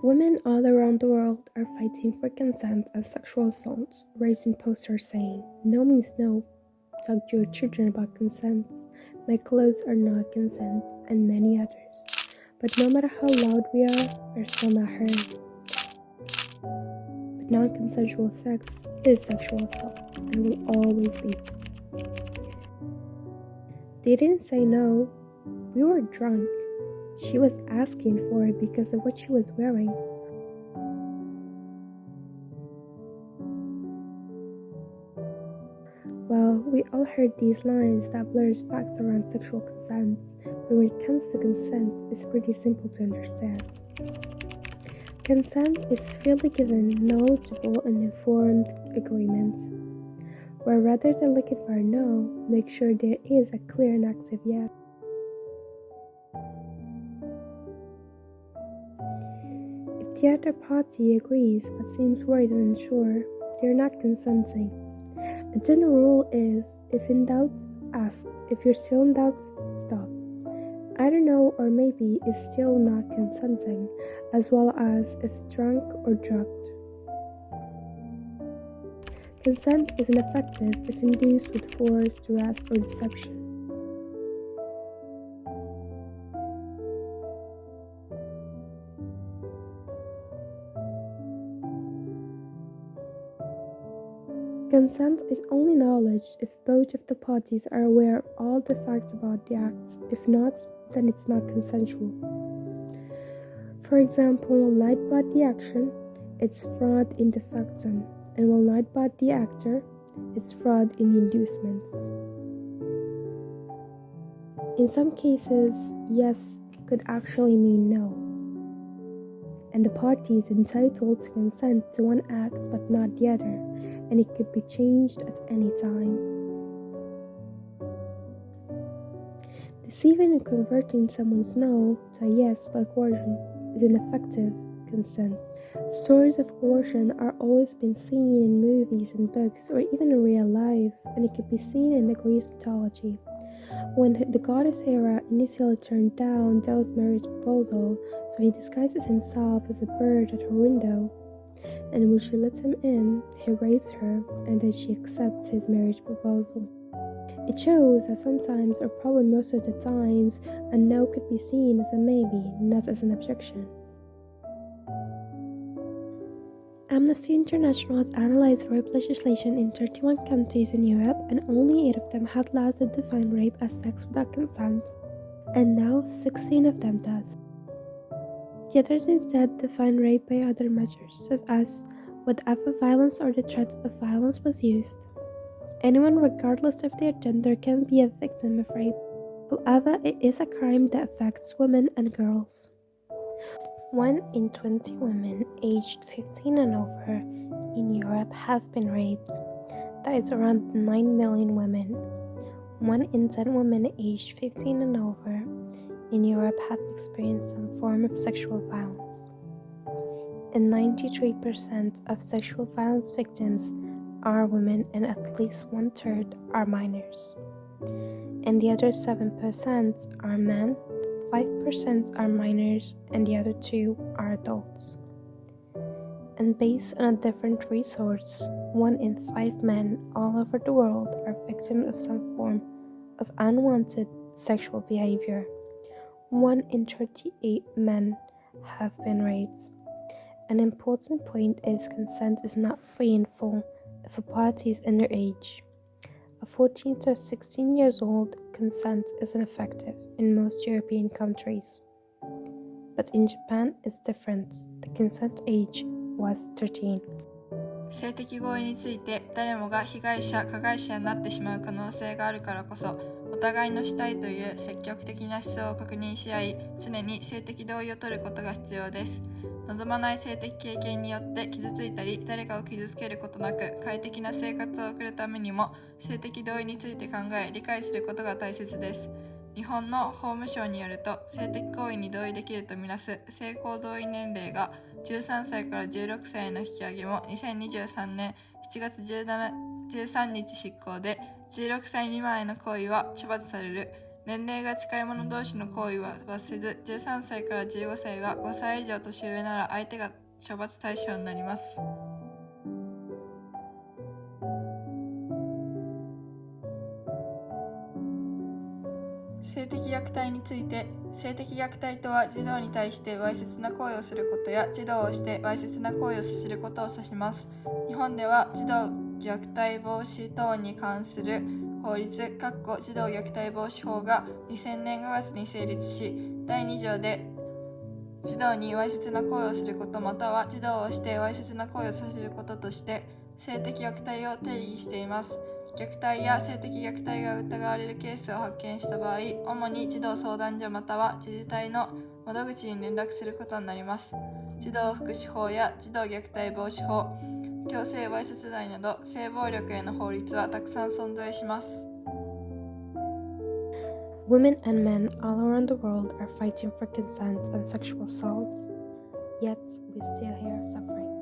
Women all around the world are fighting for consent as sexual assault, raising posters saying, "No means no, talk to your children about consent, my clothes are not consent," and many others. But no matter how loud we are, we're still not heard. But non-consensual sex is sexual assault and will always be. They didn't say no, we were drunk. She was asking for it because of what she was wearing. Well, we all heard these lines that blurs facts around sexual consent, but when it comes to consent, it's pretty simple to understand. Consent is freely given, knowledgeable, and informed agreement, where rather than looking for a no, make sure there is a clear and active yes. If the other party agrees but seems worried and unsure, they are not consenting. A general rule is, if in doubt, ask. If you're still in doubt, stop. I don't know or maybe is still not consenting, as well as if drunk or drugged. Consent is ineffective if induced with force, duress, or deception. Consent is only knowledge if both of the parties are aware of all the facts about the act. If not, then it's not consensual. For example, lied about the action, it's fraud in the factum, and when lied about the actor, it's fraud in the inducement. In some cases, yes could actually mean no, and the party is entitled to consent to one act but not the other, and it could be changed at any time. Deceiving and converting someone's no to a yes by coercion is ineffective consent. Stories of coercion are always been seen in movies and books or even in real life, and it could be seen in the Greek mythology. When the goddess Hera initially turned down Zeus' marriage proposal, so he disguises himself as a bird at her window, and when she lets him in, he rapes her, and then she accepts his marriage proposal. It shows that sometimes, or probably most of the times, a no could be seen as a maybe, not as an objection. Amnesty International has analyzed rape legislation in 31 countries in Europe, and only 8 of them had laws that define rape as sex without consent, and now 16 of them does. The others instead define rape by other measures, such as whatever violence or the threat of violence was used. Anyone, regardless of their gender, can be a victim of rape. However, it is a crime that affects women and girls. 1 in 20 women aged 15 and over in Europe have been raped. That is around 9 million women. 1 in 10 women aged 15 and over in Europe have experienced some form of sexual violence. And 93% of sexual violence victims are women, and at least 1/3 are minors. And the other 7% are men, 5% are minors, and the other 2 are adults. And based on a different resource, 1 in 5 men all over the world are victims of some form of unwanted sexual behavior. 1 in 38 men have been raped. An important point is consent is not free and full if a party is underage. A 14 to 16 years old, consent is ineffective in most European countries. But in Japan, it's different. The consent age was 13. 性的合意について誰もが被害者・加害者になってしまう可能性があるからこそ、お互いのしたいという積極的な思想を確認し合い、常に性的同意を取ることが必要です。望まない性的経験によって傷ついたり、誰かを傷つけることなく快適な生活を送るためにも、性的同意について考え、理解することが大切です。日本の法務省によると、性的行為に同意できるとみなす性交同意年齢が13歳から16歳への引き上げも2023年7月13日執行で、16歳未満への行為は処罰される年齢が近い者同士の行為は罰せず、13歳から15歳は5歳以上年上なら相手が処罰対象になります。性的虐待について、性的虐待とは児童に対してわいせつな行為をすることや児童をしてわいせつな行為をさせることを指します。日本では児童虐待防止等に関する法律児童虐待防止法が2000年5月に成立し、第2条で児童にわいせつな行為をすることまたは児童をしてわいせつな行為をさせることとして性的虐待を定義しています。虐待や性的虐待が疑われるケースを発見した場合、主に児童相談所または自治体の窓口に連絡することになります。児童福祉法や児童虐待防止法、強制わいせつ罪など性暴力への法律はたくさん存在します。Women and men all around the world are fighting for consent on sexual assaults, yet we still hear suffering.